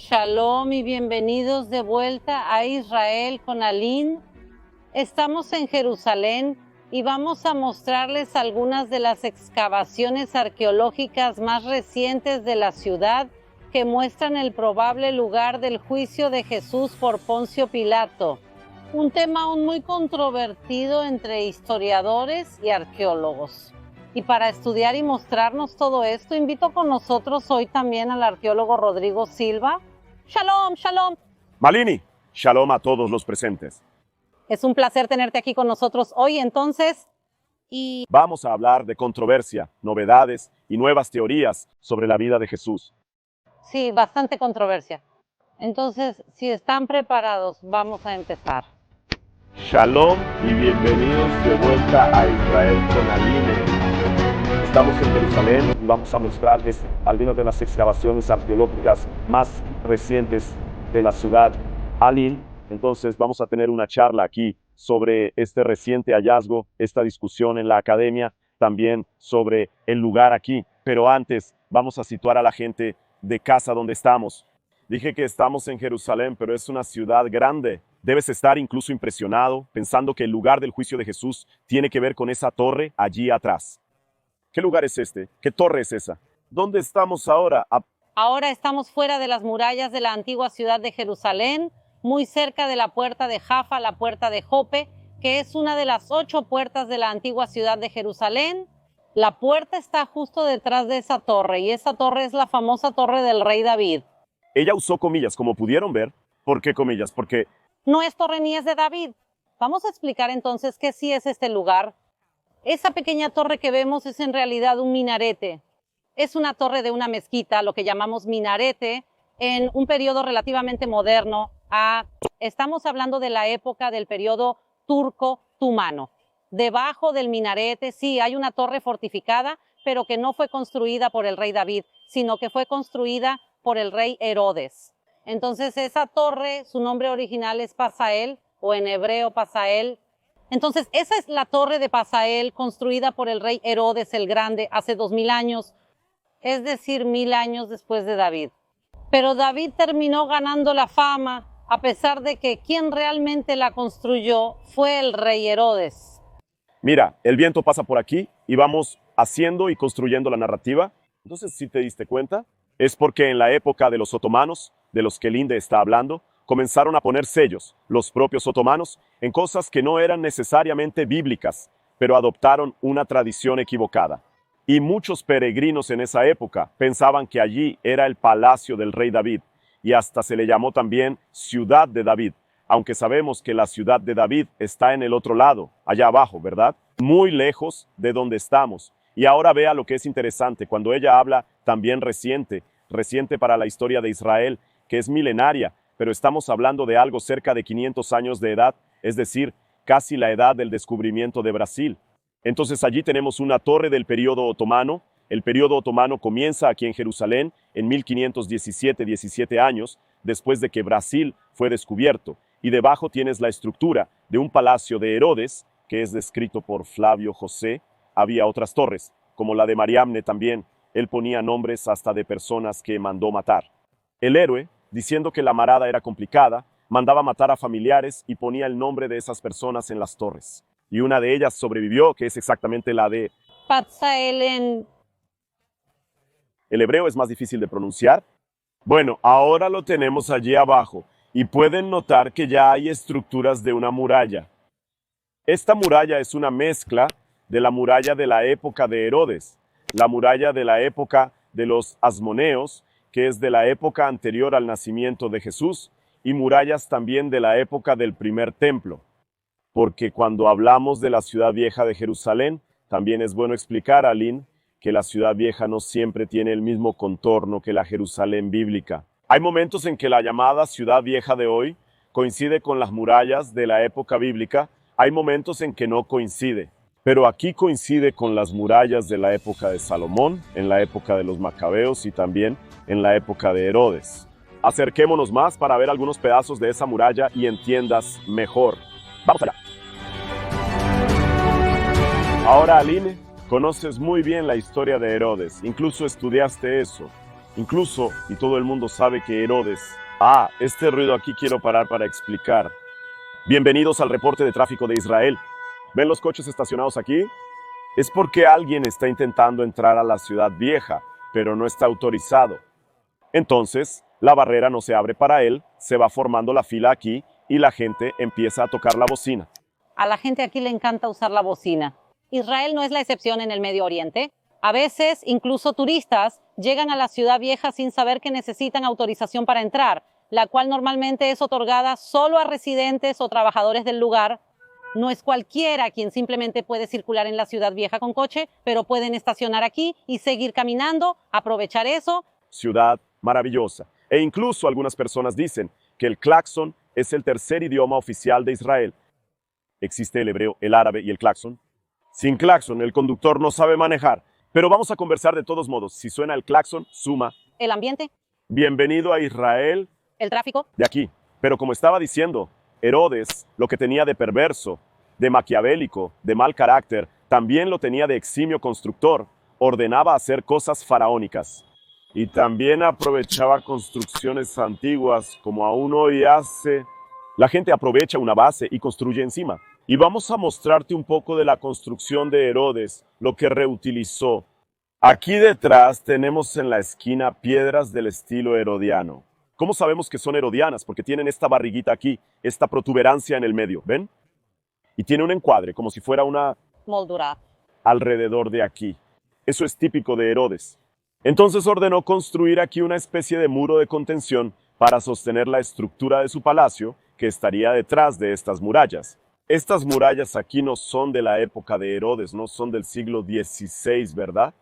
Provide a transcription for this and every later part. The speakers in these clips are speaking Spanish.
Shalom y bienvenidos de vuelta a Israel con Aline. Estamos en Jerusalén y vamos a mostrarles algunas de las excavaciones arqueológicas más recientes de la ciudad que muestran el probable lugar del juicio de Jesús por Poncio Pilato. Un tema aún muy controvertido entre historiadores y arqueólogos. Y para estudiar y mostrarnos todo esto, invito con nosotros hoy también al arqueólogo Rodrigo Silva. Shalom, shalom. Malini, shalom a todos los presentes. Es un placer tenerte aquí con nosotros hoy, entonces. Vamos a hablar de controversia, novedades y nuevas teorías sobre la vida de Jesús. Sí, bastante controversia. Entonces, si están preparados, vamos a empezar. Shalom y bienvenidos de vuelta a Israel con Aline. Estamos en Jerusalén y vamos a mostrarles algunas de las excavaciones arqueológicas más recientes de la ciudad. Aline, entonces vamos a tener una charla aquí sobre este reciente hallazgo, esta discusión en la academia, también sobre el lugar aquí. Pero antes vamos a situar a la gente de casa donde estamos. Dije que estamos en Jerusalén, pero es una ciudad grande. Debes estar incluso impresionado pensando que el lugar del juicio de Jesús tiene que ver con esa torre allí atrás. ¿Qué lugar es este? ¿Qué torre es esa? ¿Dónde estamos ahora? Ahora estamos fuera de las murallas de la antigua ciudad de Jerusalén, muy cerca de la puerta de Jaffa, la puerta de Jope, que es una de las 8 puertas de la antigua ciudad de Jerusalén. La puerta está justo detrás de esa torre, y esa torre es la famosa torre del rey David. Ella usó comillas, como pudieron ver. ¿Por qué comillas? Porque no es torre ni es de David. Vamos a explicar entonces qué sí es este lugar. Esa pequeña torre que vemos es en realidad un minarete. Es una torre de una mezquita, lo que llamamos minarete, en un periodo relativamente moderno. Estamos hablando de la época del periodo turco-otomano. Debajo del minarete sí hay una torre fortificada, pero que no fue construida por el rey David, sino que fue construida por el rey Herodes. Entonces esa torre, su nombre original es Pasael, o en hebreo Pasael. Entonces esa es la torre de Pasael, construida por el rey Herodes el Grande hace 2000 años, es decir, 1000 años después de David. Pero David terminó ganando la fama, a pesar de que quien realmente la construyó fue el rey Herodes. Mira, el viento pasa por aquí y vamos haciendo y construyendo la narrativa. Entonces, si te diste cuenta, es porque en la época de los otomanos, de los que Linde está hablando, comenzaron a poner sellos, los propios otomanos, en cosas que no eran necesariamente bíblicas, pero adoptaron una tradición equivocada. Y muchos peregrinos en esa época pensaban que allí era el palacio del rey David, y hasta se le llamó también Ciudad de David, aunque sabemos que la ciudad de David está en el otro lado, allá abajo, ¿verdad? Muy lejos de donde estamos. Y ahora vea lo que es interesante, cuando ella habla también reciente para la historia de Israel, que es milenaria, pero estamos hablando de algo cerca de 500 años de edad, es decir, casi la edad del descubrimiento de Brasil. Entonces allí tenemos una torre del periodo otomano. El periodo otomano comienza aquí en Jerusalén en 1517 años, después de que Brasil fue descubierto. Y debajo tienes la estructura de un palacio de Herodes, que es descrito por Flavio José. Había otras torres, como la de Mariamne también. Él ponía nombres hasta de personas que mandó matar. El héroe, diciendo que la marada era complicada, mandaba matar a familiares y ponía el nombre de esas personas en las torres. Y una de ellas sobrevivió, que es exactamente la de Pasael en... ¿El hebreo es más difícil de pronunciar? Bueno, ahora lo tenemos allí abajo y pueden notar que ya hay estructuras de una muralla. Esta muralla es una mezcla de la muralla de la época de Herodes, la muralla de la época de los Asmoneos, que es de la época anterior al nacimiento de Jesús, y murallas también de la época del primer templo. Porque cuando hablamos de la ciudad vieja de Jerusalén, también es bueno explicar, Aline, que la ciudad vieja no siempre tiene el mismo contorno que la Jerusalén bíblica. Hay momentos en que la llamada ciudad vieja de hoy coincide con las murallas de la época bíblica, hay momentos en que no coincide. Pero aquí coincide con las murallas de la época de Salomón, en la época de los Macabeos y también en la época de Herodes. Acerquémonos más para ver algunos pedazos de esa muralla y entiendas mejor. ¡Vamos allá! Ahora, Aline, conoces muy bien la historia de Herodes, incluso estudiaste eso. Incluso, y todo el mundo sabe que Herodes... este ruido aquí quiero parar para explicar. Bienvenidos al reporte de tráfico de Israel. ¿Ven los coches estacionados aquí? Es porque alguien está intentando entrar a la ciudad vieja, pero no está autorizado. Entonces, la barrera no se abre para él, se va formando la fila aquí y la gente empieza a tocar la bocina. A la gente aquí le encanta usar la bocina. Israel no es la excepción en el Medio Oriente. A veces, incluso turistas llegan a la ciudad vieja sin saber que necesitan autorización para entrar, la cual normalmente es otorgada solo a residentes o trabajadores del lugar. No es cualquiera quien simplemente puede circular en la ciudad vieja con coche, pero pueden estacionar aquí y seguir caminando, aprovechar eso. Ciudad maravillosa. E incluso algunas personas dicen que el claxon es el tercer idioma oficial de Israel. Existe el hebreo, el árabe y el claxon. Sin claxon, el conductor no sabe manejar. Pero vamos a conversar de todos modos. Si suena el claxon, suma. El ambiente. Bienvenido a Israel. El tráfico. De aquí. Pero como estaba diciendo, Herodes, lo que tenía de perverso, de maquiavélico, de mal carácter, también lo tenía de eximio constructor. Ordenaba hacer cosas faraónicas. Y también aprovechaba construcciones antiguas, como aún hoy hace. La gente aprovecha una base y construye encima. Y vamos a mostrarte un poco de la construcción de Herodes, lo que reutilizó. Aquí detrás tenemos en la esquina piedras del estilo herodiano. ¿Cómo sabemos que son herodianas? Porque tienen esta barriguita aquí, esta protuberancia en el medio, ¿ven? Y tiene un encuadre, como si fuera una moldura alrededor de aquí. Eso es típico de Herodes. Entonces ordenó construir aquí una especie de muro de contención para sostener la estructura de su palacio, que estaría detrás de estas murallas. Estas murallas aquí no son de la época de Herodes, no son del siglo XVI, ¿verdad?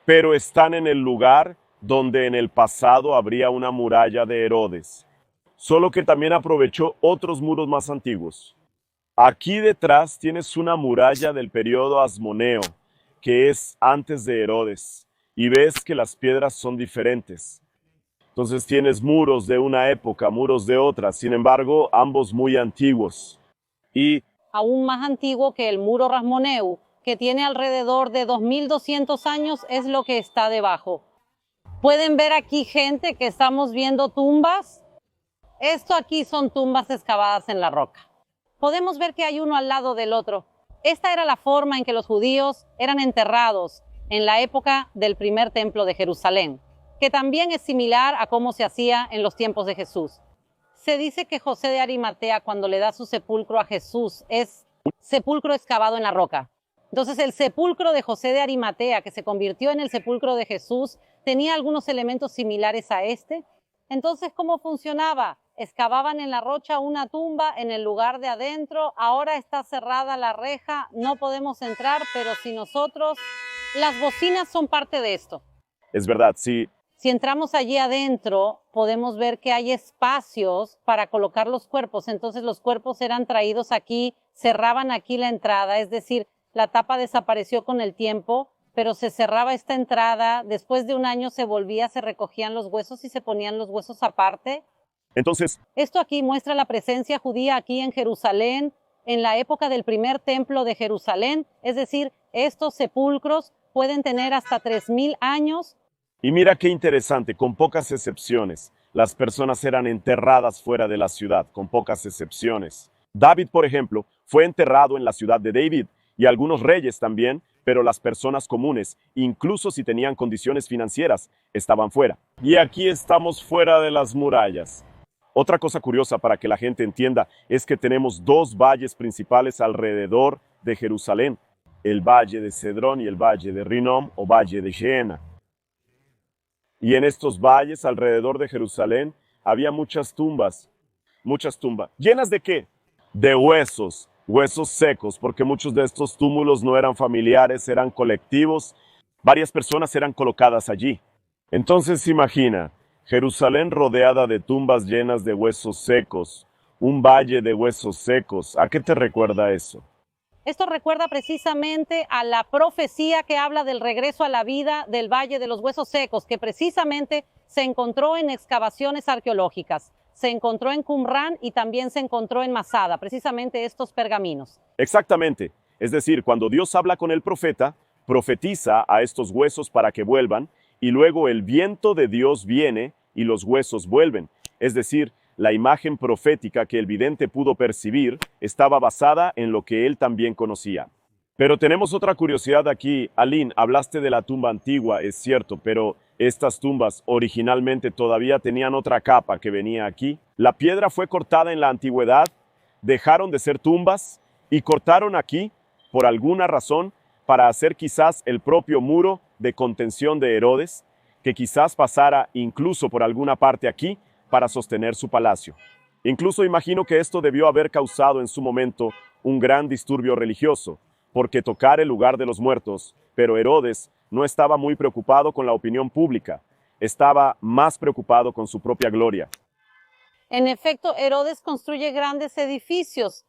Pero están en el lugar donde en el pasado habría una muralla de Herodes. Solo que también aprovechó otros muros más antiguos. Aquí detrás tienes una muralla del periodo Asmoneo, que es antes de Herodes, y ves que las piedras son diferentes. Entonces tienes muros de una época, muros de otra, sin embargo, ambos muy antiguos. Y aún más antiguo que el muro Rasmoneu, que tiene alrededor de 2200 años, es lo que está debajo. ¿Pueden ver aquí gente que estamos viendo tumbas? Esto aquí son tumbas excavadas en la roca. Podemos ver que hay uno al lado del otro. Esta era la forma en que los judíos eran enterrados en la época del primer templo de Jerusalén, que también es similar a cómo se hacía en los tiempos de Jesús. Se dice que José de Arimatea, cuando le da su sepulcro a Jesús, es sepulcro excavado en la roca. Entonces el sepulcro de José de Arimatea, que se convirtió en el sepulcro de Jesús, tenía algunos elementos similares a este. Entonces, ¿cómo funcionaba? Excavaban en la rocha una tumba en el lugar de adentro. Ahora está cerrada la reja, no podemos entrar, pero si nosotros... Las bocinas son parte de esto. Es verdad, sí. Si entramos allí adentro, podemos ver que hay espacios para colocar los cuerpos. Entonces los cuerpos eran traídos aquí, cerraban aquí la entrada, es decir, la tapa desapareció con el tiempo, pero se cerraba esta entrada. Después de un año se volvía, se recogían los huesos y se ponían los huesos aparte. Entonces, esto aquí muestra la presencia judía aquí en Jerusalén, en la época del primer templo de Jerusalén. Es decir, estos sepulcros pueden tener hasta 3000 años. Y mira qué interesante, con pocas excepciones, las personas eran enterradas fuera de la ciudad, con pocas excepciones. David, por ejemplo, fue enterrado en la ciudad de David, y algunos reyes también, pero las personas comunes, incluso si tenían condiciones financieras, estaban fuera. Y aquí estamos fuera de las murallas. Otra cosa curiosa para que la gente entienda es que tenemos dos valles principales alrededor de Jerusalén, el valle de Cedrón y el valle de Rinom o valle de Sheena. Y en estos valles alrededor de Jerusalén había muchas tumbas. ¿Llenas de qué? De huesos, huesos secos, porque muchos de estos túmulos no eran familiares, eran colectivos. Varias personas eran colocadas allí. Entonces imagina, Jerusalén rodeada de tumbas llenas de huesos secos, un valle de huesos secos. ¿A qué te recuerda eso? Esto recuerda precisamente a la profecía que habla del regreso a la vida del Valle de los Huesos Secos, que precisamente se encontró en excavaciones arqueológicas. Se encontró en Qumrán y también se encontró en Masada, precisamente estos pergaminos. Exactamente. Es decir, cuando Dios habla con el profeta, profetiza a estos huesos para que vuelvan, y luego el viento de Dios viene y los huesos vuelven. Es decir, la imagen profética que el vidente pudo percibir estaba basada en lo que él también conocía. Pero tenemos otra curiosidad aquí. Aline, hablaste de la tumba antigua, es cierto, pero estas tumbas originalmente todavía tenían otra capa que venía aquí. La piedra fue cortada en la antigüedad, dejaron de ser tumbas y cortaron aquí, por alguna razón, para hacer quizás el propio muro de contención de Herodes, que quizás pasara incluso por alguna parte aquí para sostener su palacio. Incluso imagino que esto debió haber causado en su momento un gran disturbio religioso, porque tocar el lugar de los muertos, pero Herodes no estaba muy preocupado con la opinión pública, estaba más preocupado con su propia gloria. En efecto, Herodes construye grandes edificios.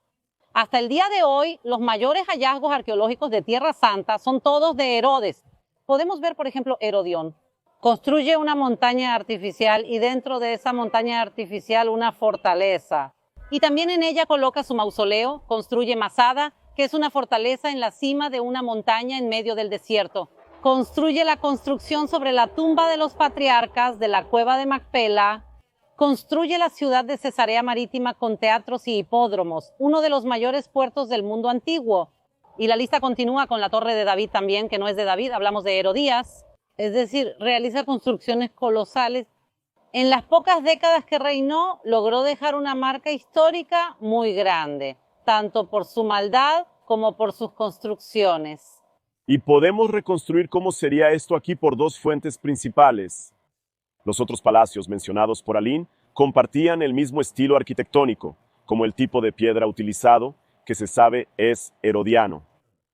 Hasta el día de hoy, los mayores hallazgos arqueológicos de Tierra Santa son todos de Herodes. Podemos ver, por ejemplo, Herodión. Construye una montaña artificial y dentro de esa montaña artificial una fortaleza. Y también en ella coloca su mausoleo, construye Masada, que es una fortaleza en la cima de una montaña en medio del desierto. Construye la construcción sobre la tumba de los patriarcas de la cueva de Macpela. Construye la ciudad de Cesarea Marítima con teatros y hipódromos, uno de los mayores puertos del mundo antiguo. Y la lista continúa con la Torre de David también, que no es de David, hablamos de Herodías. Es decir, realiza construcciones colosales. En las pocas décadas que reinó, logró dejar una marca histórica muy grande, tanto por su maldad como por sus construcciones. Y podemos reconstruir cómo sería esto aquí por dos fuentes principales. Los otros palacios mencionados por Aline compartían el mismo estilo arquitectónico, como el tipo de piedra utilizado, que se sabe es herodiano.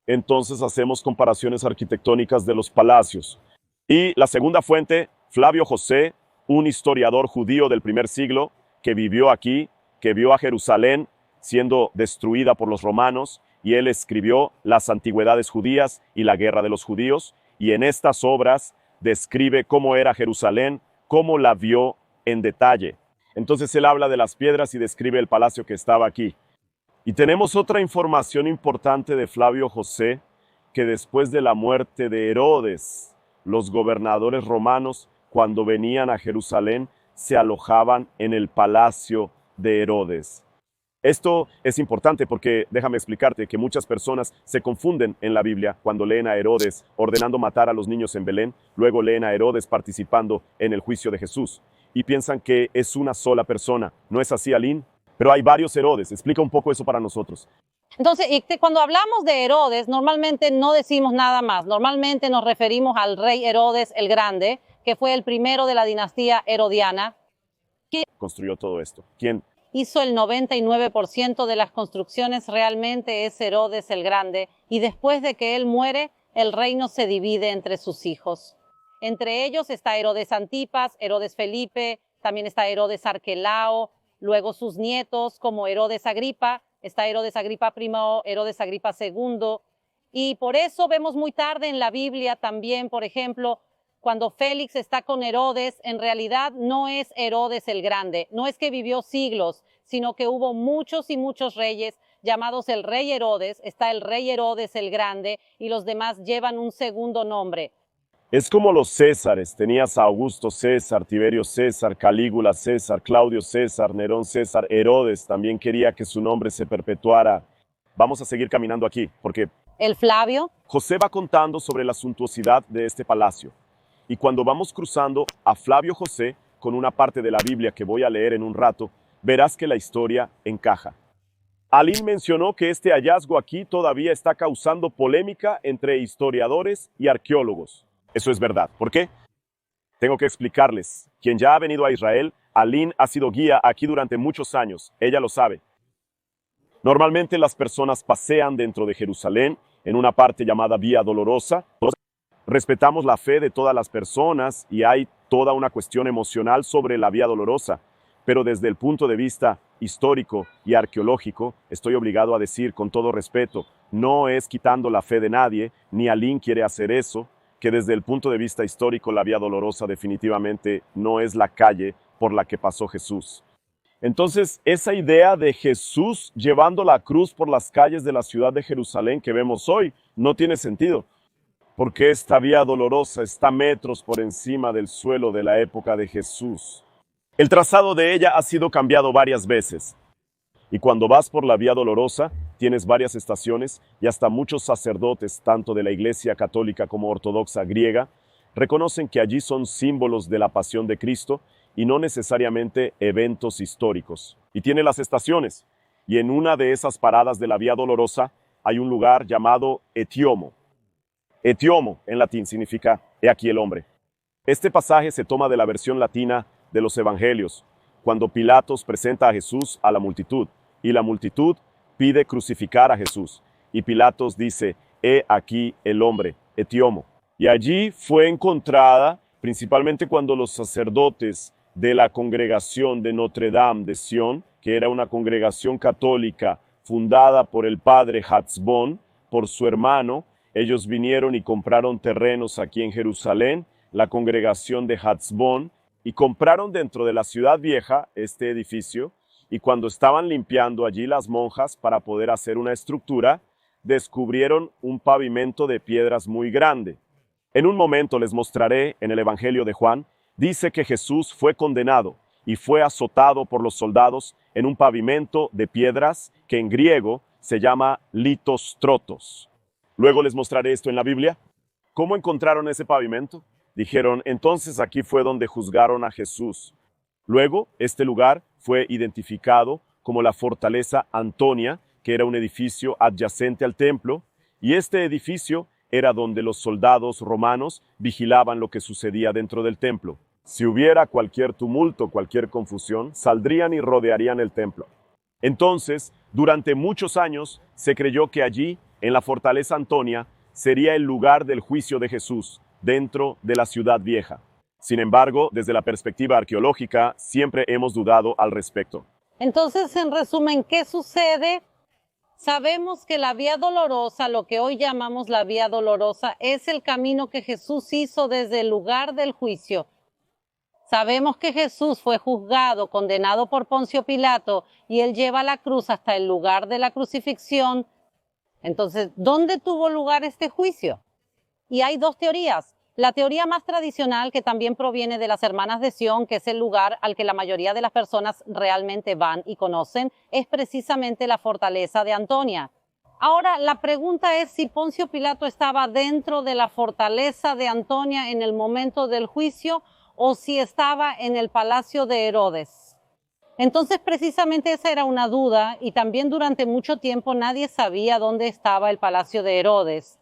Entonces hacemos comparaciones arquitectónicas de los palacios. Y la segunda fuente, Flavio José, un historiador judío del primer siglo, que vivió aquí, que vio a Jerusalén siendo destruida por los romanos, y él escribió las antigüedades judías y la guerra de los judíos, y en estas obras describe cómo era Jerusalén, cómo la vio en detalle. Entonces él habla de las piedras y describe el palacio que estaba aquí. Y tenemos otra información importante de Flavio José, que después de la muerte de Herodes, los gobernadores romanos, cuando venían a Jerusalén, se alojaban en el palacio de Herodes. Esto es importante porque déjame explicarte que muchas personas se confunden en la Biblia cuando leen a Herodes ordenando matar a los niños en Belén, luego leen a Herodes participando en el juicio de Jesús y piensan que es una sola persona. ¿No es así, Aline? Pero hay varios Herodes. Explica un poco eso para nosotros. Entonces, cuando hablamos de Herodes, normalmente no decimos nada más. Normalmente nos referimos al rey Herodes el Grande, que fue el primero de la dinastía herodiana. Construyó todo esto. ¿Quién? Hizo el 99% de las construcciones, realmente es Herodes el Grande, y después de que él muere, el reino se divide entre sus hijos. Entre ellos está Herodes Antipas, Herodes Felipe, también está Herodes Arquelao, luego sus nietos como Herodes Agripa, está Herodes Agripa I, Herodes Agripa II, y por eso vemos muy tarde en la Biblia también, por ejemplo, cuando Félix está con Herodes, en realidad no es Herodes el Grande, no es que vivió siglos, sino que hubo muchos y muchos reyes llamados el rey Herodes, está el rey Herodes el Grande y los demás llevan un segundo nombre. Es como los Césares, tenías a Augusto César, Tiberio César, Calígula César, Claudio César, Nerón César, Herodes también quería que su nombre se perpetuara. Vamos a seguir caminando aquí, porque el Flavio. José va contando sobre la suntuosidad de este palacio. Y cuando vamos cruzando a Flavio José con una parte de la Biblia que voy a leer en un rato, verás que la historia encaja. Aline mencionó que este hallazgo aquí todavía está causando polémica entre historiadores y arqueólogos. Eso es verdad. ¿Por qué? Tengo que explicarles. Quien ya ha venido a Israel, Aline ha sido guía aquí durante muchos años. Ella lo sabe. Normalmente las personas pasean dentro de Jerusalén en una parte llamada Vía Dolorosa. Respetamos la fe de todas las personas y hay toda una cuestión emocional sobre la Vía Dolorosa. Pero desde el punto de vista histórico y arqueológico, estoy obligado a decir con todo respeto, no es quitando la fe de nadie, ni Aline quiere hacer eso, que desde el punto de vista histórico la Vía Dolorosa definitivamente no es la calle por la que pasó Jesús. Entonces, esa idea de Jesús llevando la cruz por las calles de la ciudad de Jerusalén que vemos hoy no tiene sentido. porque esta vía dolorosa está metros por encima del suelo de la época de Jesús. El trazado de ella ha sido cambiado varias veces. Y cuando vas por la vía dolorosa, tienes varias estaciones y hasta muchos sacerdotes, tanto de la Iglesia católica como ortodoxa griega, reconocen que allí son símbolos de la pasión de Cristo y no necesariamente eventos históricos. Y tiene las estaciones, y en una de esas paradas de la vía dolorosa hay un lugar llamado Etiomo. Etiomo en latín significa "he aquí el hombre". Este pasaje se toma de la versión latina de los Evangelios, cuando Pilatos presenta a Jesús a la multitud, y la multitud pide crucificar a Jesús. Y Pilatos dice, "He aquí el hombre", Etiomo. Y allí fue encontrada, principalmente cuando los sacerdotes de la congregación de Notre Dame de Sion, que era una congregación católica fundada por el padre Hatzbon, por su hermano, ellos vinieron y compraron terrenos aquí en Jerusalén, la congregación de Hatzbon, y compraron dentro de la ciudad vieja este edificio, y cuando estaban limpiando allí las monjas para poder hacer una estructura, descubrieron un pavimento de piedras muy grande. En un momento les mostraré en el Evangelio de Juan, dice que Jesús fue condenado y fue azotado por los soldados en un pavimento de piedras que en griego se llama litostrotos. Luego les mostraré esto en la Biblia. ¿Cómo encontraron ese pavimento? Dijeron, entonces aquí fue donde juzgaron a Jesús. Luego, este lugar fue identificado como la fortaleza Antonia, que era un edificio adyacente al templo, y este edificio era donde los soldados romanos vigilaban lo que sucedía dentro del templo. Si hubiera cualquier tumulto, cualquier confusión, saldrían y rodearían el templo. Entonces, durante muchos años, se creyó que allí, en la fortaleza Antonia, sería el lugar del juicio de Jesús, dentro de la ciudad vieja. Sin embargo, desde la perspectiva arqueológica, siempre hemos dudado al respecto. Entonces, en resumen, ¿qué sucede? Sabemos que la vía dolorosa, lo que hoy llamamos la vía dolorosa, es el camino que Jesús hizo desde el lugar del juicio. Sabemos que Jesús fue juzgado, condenado por Poncio Pilato, y él lleva la cruz hasta el lugar de la crucifixión. Entonces, ¿dónde tuvo lugar este juicio? Y hay dos teorías. La teoría más tradicional, que también proviene de las Hermanas de Sion, que es el lugar al que la mayoría de las personas realmente van y conocen, es precisamente la fortaleza de Antonia. Ahora, la pregunta es si Poncio Pilato estaba dentro de la fortaleza de Antonia en el momento del juicio o si estaba en el palacio de Herodes. Entonces, precisamente esa era una duda, y también durante mucho tiempo nadie sabía dónde estaba el palacio de Herodes.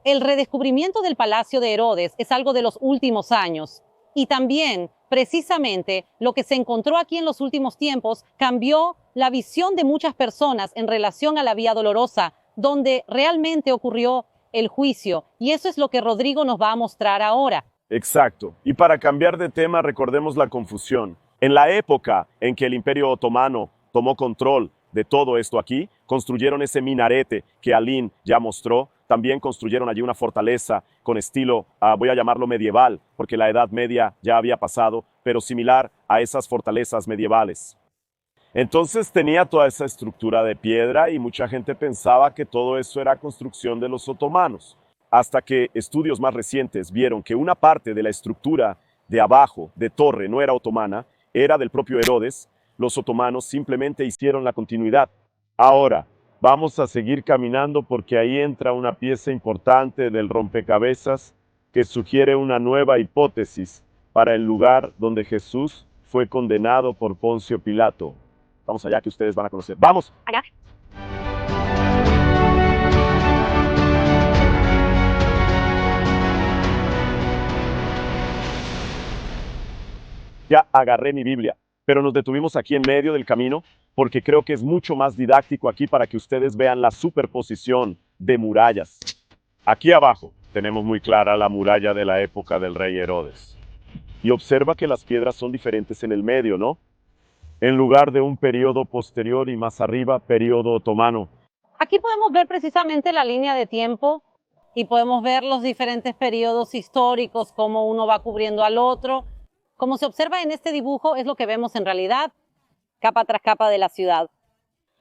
El redescubrimiento del palacio de Herodes es algo de los últimos años, y también, precisamente, lo que se encontró aquí en los últimos tiempos cambió la visión de muchas personas en relación a la Vía Dolorosa, donde realmente ocurrió el juicio, y eso es lo que Rodrigo nos va a mostrar ahora. Exacto. Y para cambiar de tema, recordemos la confusión. En la época en que el Imperio Otomano tomó control de todo esto aquí, construyeron ese minarete que Aline ya mostró. También construyeron allí una fortaleza con estilo, voy a llamarlo medieval, porque la Edad Media ya había pasado, pero similar a esas fortalezas medievales. Entonces tenía toda esa estructura de piedra y mucha gente pensaba que todo eso era construcción de los otomanos, hasta que estudios más recientes vieron que una parte de la estructura de abajo, de torre, no era otomana, era del propio Herodes. Los otomanos simplemente hicieron la continuidad. Ahora, vamos a seguir caminando porque ahí entra una pieza importante del rompecabezas que sugiere una nueva hipótesis para el lugar donde Jesús fue condenado por Poncio Pilato. Vamos allá que ustedes van a conocer. ¡Vamos! Allá. Ya agarré mi Biblia, pero nos detuvimos aquí en medio del camino porque creo que es mucho más didáctico aquí para que ustedes vean la superposición de murallas. Aquí abajo tenemos muy clara la muralla de la época del rey Herodes. Y observa que las piedras son diferentes en el medio, ¿no? En lugar de un periodo posterior y más arriba, periodo otomano. Aquí podemos ver precisamente la línea de tiempo y podemos ver los diferentes periodos históricos, cómo uno va cubriendo al otro. Como se observa en este dibujo, es lo que vemos en realidad, capa tras capa de la ciudad.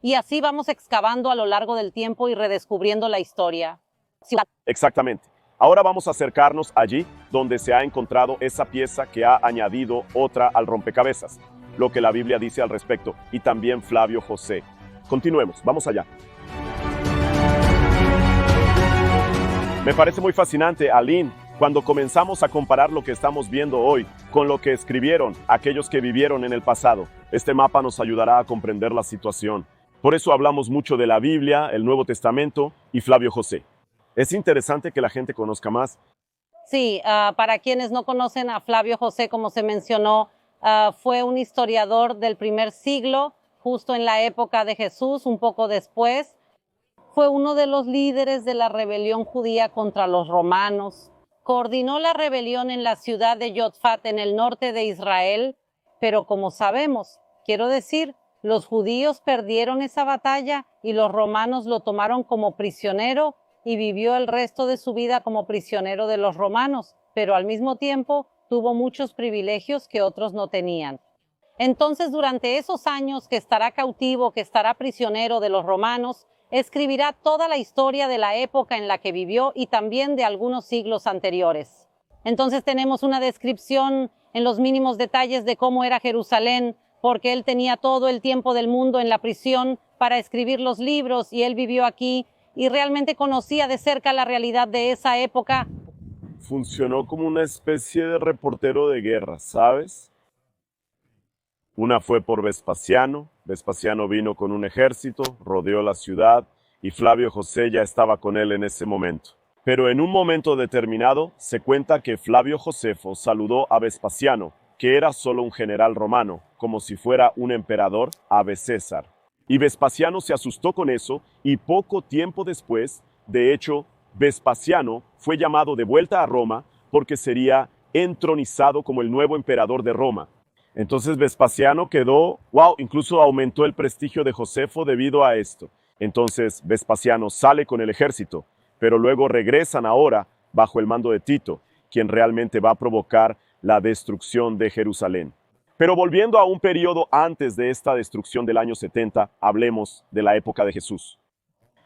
Y así vamos excavando a lo largo del tiempo y redescubriendo la historia. Exactamente. Ahora vamos a acercarnos allí donde se ha encontrado esa pieza que ha añadido otra al rompecabezas, lo que la Biblia dice al respecto, y también Flavio José. Continuemos, vamos allá. Me parece muy fascinante, Aline, cuando comenzamos a comparar lo que estamos viendo hoy con lo que escribieron aquellos que vivieron en el pasado. Este mapa nos ayudará a comprender la situación. Por eso hablamos mucho de la Biblia, el Nuevo Testamento y Flavio José. Es interesante que la gente conozca más. Sí, para quienes no conocen a Flavio José, como se mencionó, fue un historiador del primer siglo, justo en la época de Jesús, un poco después. Fue uno de los líderes de la rebelión judía contra los romanos. Coordinó la rebelión en la ciudad de Jotfat, en el norte de Israel, pero como sabemos, quiero decir, los judíos perdieron esa batalla y los romanos lo tomaron como prisionero y vivió el resto de su vida como prisionero de los romanos, pero al mismo tiempo tuvo muchos privilegios que otros no tenían. Entonces, durante esos años que estará cautivo, que estará prisionero de los romanos, escribirá toda la historia de la época en la que vivió y también de algunos siglos anteriores. Entonces tenemos una descripción en los mínimos detalles de cómo era Jerusalén, porque él tenía todo el tiempo del mundo en la prisión para escribir los libros y él vivió aquí y realmente conocía de cerca la realidad de esa época. Funcionó como una especie de reportero de guerra, ¿sabes? Una fue por Vespasiano. Vespasiano vino con un ejército, rodeó la ciudad y Flavio José ya estaba con él en ese momento. Pero en un momento determinado se cuenta que Flavio Josefo saludó a Vespasiano, que era solo un general romano, como si fuera un emperador, ave César. Y Vespasiano se asustó con eso y poco tiempo después, de hecho, Vespasiano fue llamado de vuelta a Roma porque sería entronizado como el nuevo emperador de Roma. Entonces Vespasiano quedó, incluso aumentó el prestigio de Josefo debido a esto. Entonces Vespasiano sale con el ejército, pero luego regresan ahora bajo el mando de Tito, quien realmente va a provocar la destrucción de Jerusalén. Pero volviendo a un periodo antes de esta destrucción del año 70, hablemos de la época de Jesús.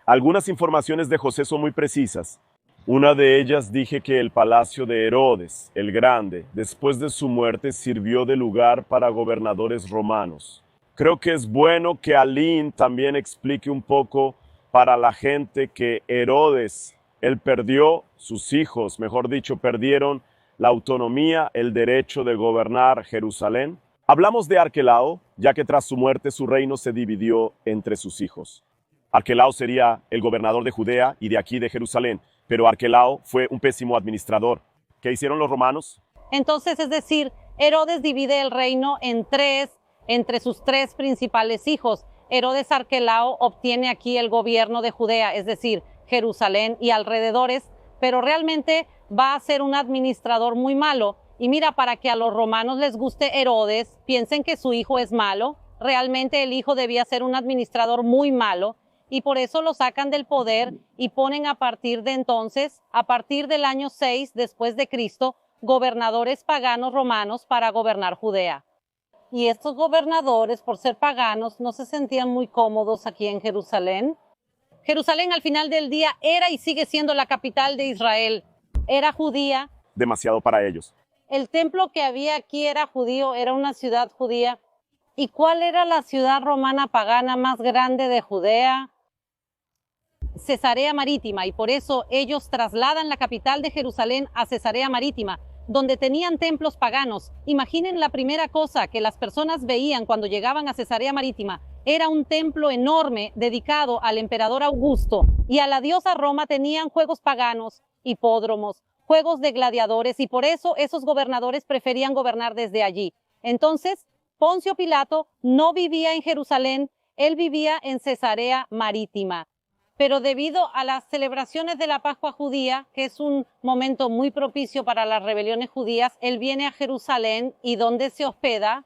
Algunas informaciones de José son muy precisas. Una de ellas dije que el palacio de Herodes, el Grande, después de su muerte sirvió de lugar para gobernadores romanos. Creo que es bueno que Aline también explique un poco para la gente que Herodes, él perdió, sus hijos, mejor dicho, perdieron la autonomía, el derecho de gobernar Jerusalén. Hablamos de Arquelao, ya que tras su muerte su reino se dividió entre sus hijos. Arquelao sería el gobernador de Judea y de aquí de Jerusalén, pero Arquelao fue un pésimo administrador. ¿Qué hicieron los romanos? Entonces, es decir, Herodes divide el reino en tres, entre sus tres principales hijos. Herodes Arquelao obtiene aquí el gobierno de Judea, es decir, Jerusalén y alrededores, pero realmente va a ser un administrador muy malo. Y mira, para que a los romanos les guste Herodes, piensen que su hijo es malo, realmente el hijo debía ser un administrador muy malo, y por eso lo sacan del poder y ponen a partir de entonces, a partir del año 6 después de Cristo, gobernadores paganos romanos para gobernar Judea. Y estos gobernadores, por ser paganos, no se sentían muy cómodos aquí en Jerusalén. Jerusalén al final del día era y sigue siendo la capital de Israel. Era judía. Demasiado para ellos. El templo que había aquí era judío, era una ciudad judía. ¿Y cuál era la ciudad romana pagana más grande de Judea? Cesarea Marítima, y por eso ellos trasladan la capital de Jerusalén a Cesarea Marítima, donde tenían templos paganos. Imaginen la primera cosa que las personas veían cuando llegaban a Cesarea Marítima. Era un templo enorme dedicado al emperador Augusto, y a la diosa Roma tenían juegos paganos, hipódromos, juegos de gladiadores, y por eso esos gobernadores preferían gobernar desde allí. Entonces, Poncio Pilato no vivía en Jerusalén, él vivía en Cesarea Marítima. Pero debido a las celebraciones de la Pascua judía, que es un momento muy propicio para las rebeliones judías, él viene a Jerusalén. ¿Y dónde se hospeda?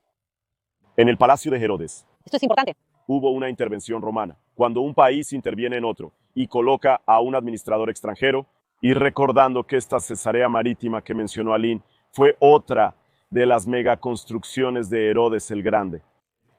En el palacio de Herodes. Esto es importante. Hubo una intervención romana, cuando un país interviene en otro y coloca a un administrador extranjero, y recordando que esta Cesarea Marítima que mencionó Aline fue otra de las megaconstrucciones de Herodes el Grande.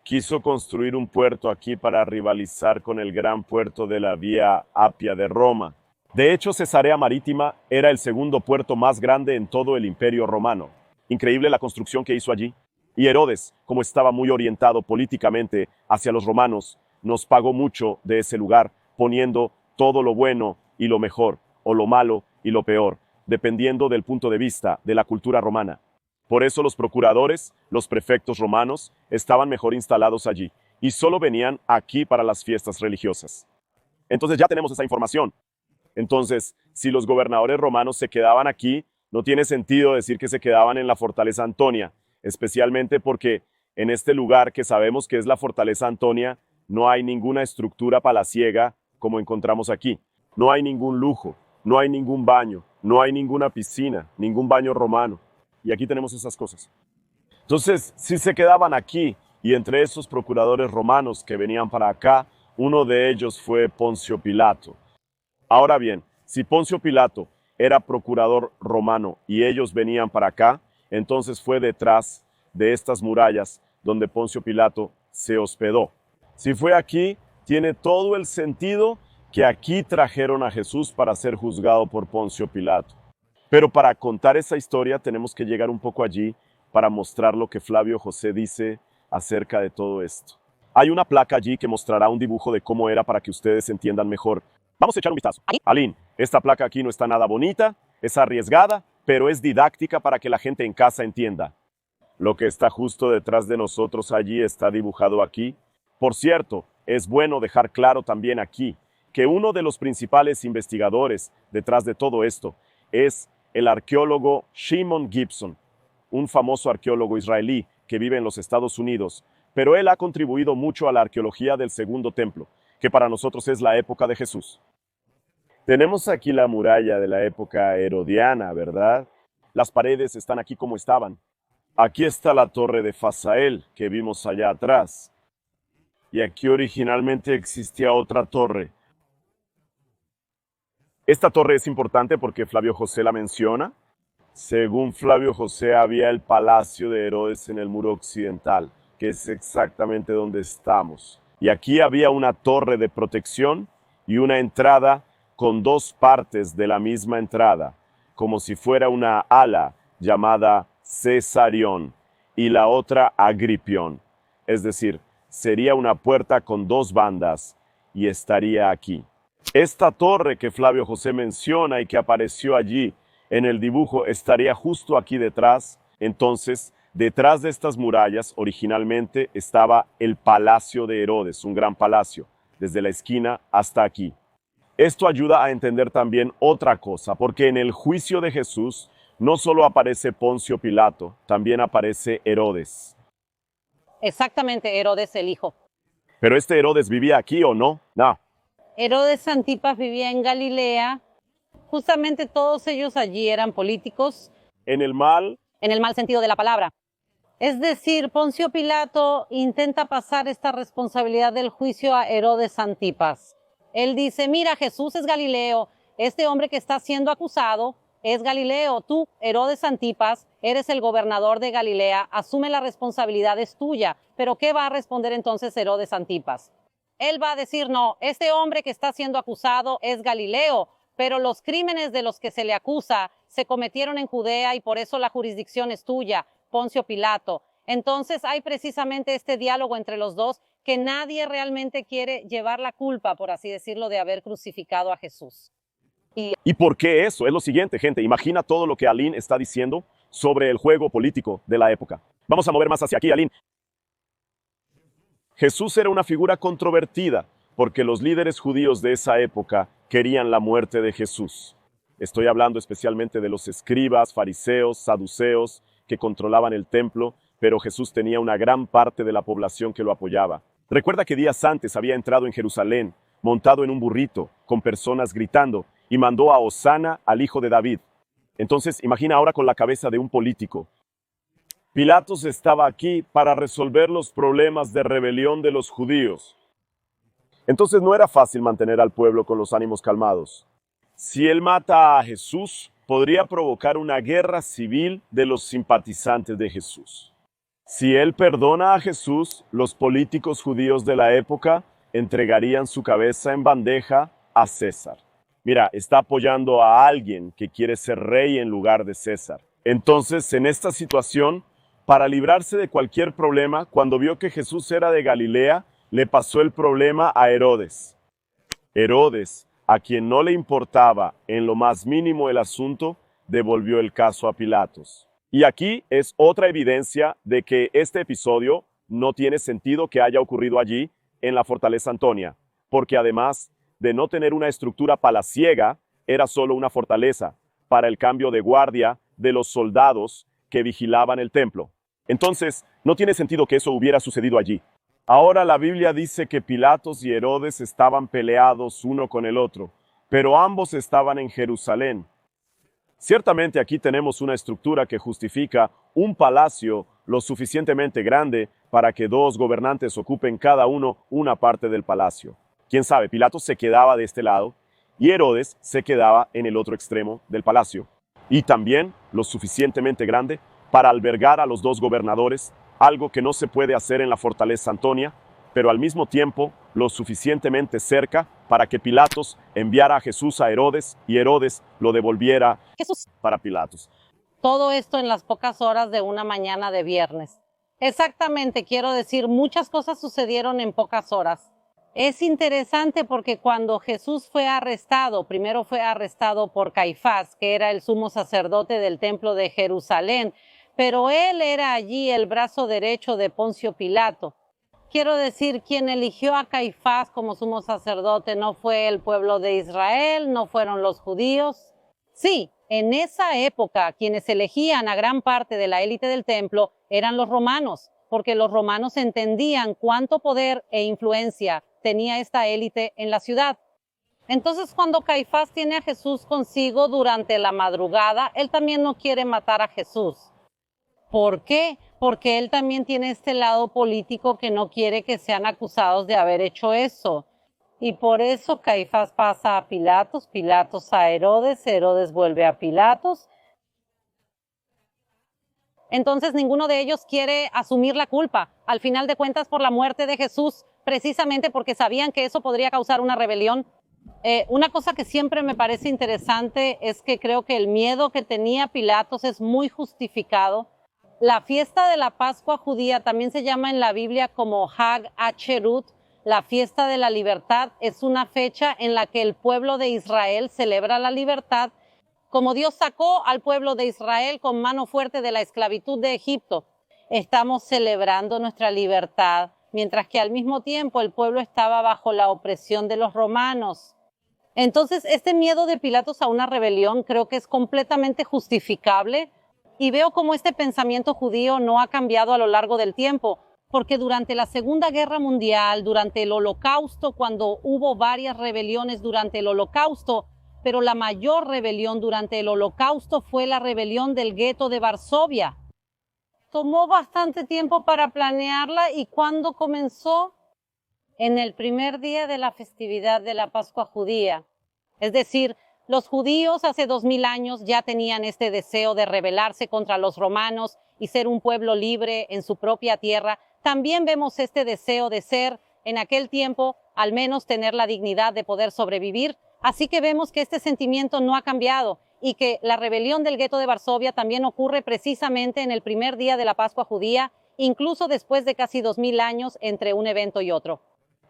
Quiso construir un puerto aquí para rivalizar con el gran puerto de la Vía Apia de Roma. De hecho, Cesarea Marítima era el segundo puerto más grande en todo el Imperio Romano. Increíble la construcción que hizo allí. Y Herodes, como estaba muy orientado políticamente hacia los romanos, nos pagó mucho de ese lugar, poniendo todo lo bueno y lo mejor, o lo malo y lo peor, dependiendo del punto de vista de la cultura romana. Por eso los procuradores, los prefectos romanos, estaban mejor instalados allí, y solo venían aquí para las fiestas religiosas. Entonces ya tenemos esa información. Entonces, si los gobernadores romanos se quedaban aquí, no tiene sentido decir que se quedaban en la fortaleza Antonia, especialmente porque en este lugar que sabemos que es la fortaleza Antonia, no hay ninguna estructura palaciega como encontramos aquí. No hay ningún lujo, no hay ningún baño, no hay ninguna piscina, ningún baño romano. Y aquí tenemos esas cosas. Entonces, si se quedaban aquí, y entre esos procuradores romanos que venían para acá, uno de ellos fue Poncio Pilato. Ahora bien, si Poncio Pilato era procurador romano y ellos venían para acá, entonces fue detrás de estas murallas donde Poncio Pilato se hospedó. Si fue aquí, tiene todo el sentido que aquí trajeron a Jesús para ser juzgado por Poncio Pilato. Pero para contar esa historia tenemos que llegar un poco allí para mostrar lo que Flavio José dice acerca de todo esto. Hay una placa allí que mostrará un dibujo de cómo era para que ustedes entiendan mejor. Vamos a echar un vistazo. Aline, esta placa aquí no está nada bonita, es arriesgada, pero es didáctica para que la gente en casa entienda. Lo que está justo detrás de nosotros allí está dibujado aquí. Por cierto, es bueno dejar claro también aquí que uno de los principales investigadores detrás de todo esto es el arqueólogo Shimon Gibson, un famoso arqueólogo israelí que vive en los Estados Unidos, pero él ha contribuido mucho a la arqueología del Segundo Templo, que para nosotros es la época de Jesús. Tenemos aquí la muralla de la época herodiana, ¿verdad? Las paredes están aquí como estaban. Aquí está la torre de Fasael que vimos allá atrás. Y aquí originalmente existía otra torre. Esta torre es importante porque Flavio José la menciona. Según Flavio José, había el palacio de Herodes en el muro occidental, que es exactamente donde estamos. Y aquí había una torre de protección y una entrada con dos partes de la misma entrada, como si fuera una ala llamada Cesarión y la otra Agripión. Es decir, sería una puerta con dos bandas y estaría aquí. Esta torre que Flavio José menciona y que apareció allí en el dibujo estaría justo aquí detrás. Entonces, detrás de estas murallas originalmente estaba el palacio de Herodes, un gran palacio, desde la esquina hasta aquí. Esto ayuda a entender también otra cosa, porque en el juicio de Jesús no solo aparece Poncio Pilato, también aparece Herodes. Exactamente, Herodes el hijo. ¿Pero este Herodes vivía aquí o no? No. Herodes Antipas vivía en Galilea. Justamente todos ellos allí eran políticos. En el mal sentido de la palabra. Es decir, Poncio Pilato intenta pasar esta responsabilidad del juicio a Herodes Antipas. Él dice, mira, Jesús es Galileo, este hombre que está siendo acusado es Galileo, tú, Herodes Antipas, eres el gobernador de Galilea, asume la responsabilidad, es tuya. Pero ¿qué va a responder entonces Herodes Antipas? Él va a decir, no, este hombre que está siendo acusado es Galileo, pero los crímenes de los que se le acusa se cometieron en Judea y por eso la jurisdicción es tuya, Poncio Pilato. Entonces hay precisamente este diálogo entre los dos, que nadie realmente quiere llevar la culpa, por así decirlo, de haber crucificado a Jesús. ¿Y por qué eso? Es lo siguiente, gente. Imagina todo lo que Aline está diciendo sobre el juego político de la época. Vamos a mover más hacia aquí, Aline. Jesús era una figura controvertida porque los líderes judíos de esa época querían la muerte de Jesús. Estoy hablando especialmente de los escribas, fariseos, saduceos que controlaban el templo, pero Jesús tenía una gran parte de la población que lo apoyaba. Recuerda que días antes había entrado en Jerusalén, montado en un burrito, con personas gritando, y mandó a Hosana al hijo de David. Entonces, imagina ahora con la cabeza de un político. Pilatos estaba aquí para resolver los problemas de rebelión de los judíos. Entonces no era fácil mantener al pueblo con los ánimos calmados. Si él mata a Jesús, podría provocar una guerra civil de los simpatizantes de Jesús. Si él perdona a Jesús, los políticos judíos de la época entregarían su cabeza en bandeja a César. Mira, está apoyando a alguien que quiere ser rey en lugar de César. Entonces, en esta situación, para librarse de cualquier problema, cuando vio que Jesús era de Galilea, le pasó el problema a Herodes. Herodes, a quien no le importaba en lo más mínimo el asunto, devolvió el caso a Pilatos. Y aquí es otra evidencia de que este episodio no tiene sentido que haya ocurrido allí, en la fortaleza Antonia, porque además de no tener una estructura palaciega, era solo una fortaleza para el cambio de guardia de los soldados que vigilaban el templo. Entonces, no tiene sentido que eso hubiera sucedido allí. Ahora la Biblia dice que Pilatos y Herodes estaban peleados uno con el otro, pero ambos estaban en Jerusalén. Ciertamente aquí tenemos una estructura que justifica un palacio lo suficientemente grande para que dos gobernantes ocupen cada uno una parte del palacio. Quién sabe, Pilatos se quedaba de este lado y Herodes se quedaba en el otro extremo del palacio. Y también lo suficientemente grande para albergar a los dos gobernadores, algo que no se puede hacer en la fortaleza Antonia, pero al mismo tiempo lo suficientemente cerca para que Pilatos enviara a Jesús a Herodes y Herodes lo devolviera Jesús. para Pilatos. Todo esto en las pocas horas de una mañana de viernes. Exactamente, quiero decir, muchas cosas sucedieron en pocas horas. Es interesante porque cuando Jesús fue arrestado, primero fue arrestado por Caifás, que era el sumo sacerdote del templo de Jerusalén, pero él era allí el brazo derecho de Poncio Pilato. Quiero decir, quien eligió a Caifás como sumo sacerdote no fue el pueblo de Israel, no fueron los judíos. Sí, en esa época quienes elegían a gran parte de la élite del templo eran los romanos, porque los romanos entendían cuánto poder e influencia tenía esta élite en la ciudad. Entonces, cuando Caifás tiene a Jesús consigo durante la madrugada, él también no quiere matar a Jesús. ¿Por qué? Porque él también tiene este lado político que no quiere que sean acusados de haber hecho eso. Y por eso Caifás pasa a Pilatos, Pilatos a Herodes, Herodes vuelve a Pilatos. Entonces ninguno de ellos quiere asumir la culpa, al final de cuentas, por la muerte de Jesús, precisamente porque sabían que eso podría causar una rebelión. Una cosa que siempre me parece interesante es que creo que el miedo que tenía Pilatos es muy justificado. La fiesta de la Pascua judía también se llama en la Biblia como Hag HaSherut. La fiesta de la libertad es una fecha en la que el pueblo de Israel celebra la libertad, como Dios sacó al pueblo de Israel con mano fuerte de la esclavitud de Egipto. Estamos celebrando nuestra libertad, mientras que al mismo tiempo el pueblo estaba bajo la opresión de los romanos. Entonces, este miedo de Pilatos a una rebelión creo que es completamente justificable. Y veo cómo este pensamiento judío no ha cambiado a lo largo del tiempo, porque durante la Segunda Guerra Mundial, durante el Holocausto, cuando hubo varias rebeliones durante el Holocausto, pero la mayor rebelión durante el Holocausto fue la rebelión del gueto de Varsovia. Tomó bastante tiempo para planearla y ¿cuándo comenzó? En el primer día de la festividad de la Pascua judía. Es decir, los judíos hace 2000 años ya tenían este deseo de rebelarse contra los romanos y ser un pueblo libre en su propia tierra. También vemos este deseo de ser, en aquel tiempo, al menos tener la dignidad de poder sobrevivir. Así que vemos que este sentimiento no ha cambiado y que la rebelión del gueto de Varsovia también ocurre precisamente en el primer día de la Pascua judía, incluso después de casi 2000 años entre un evento y otro.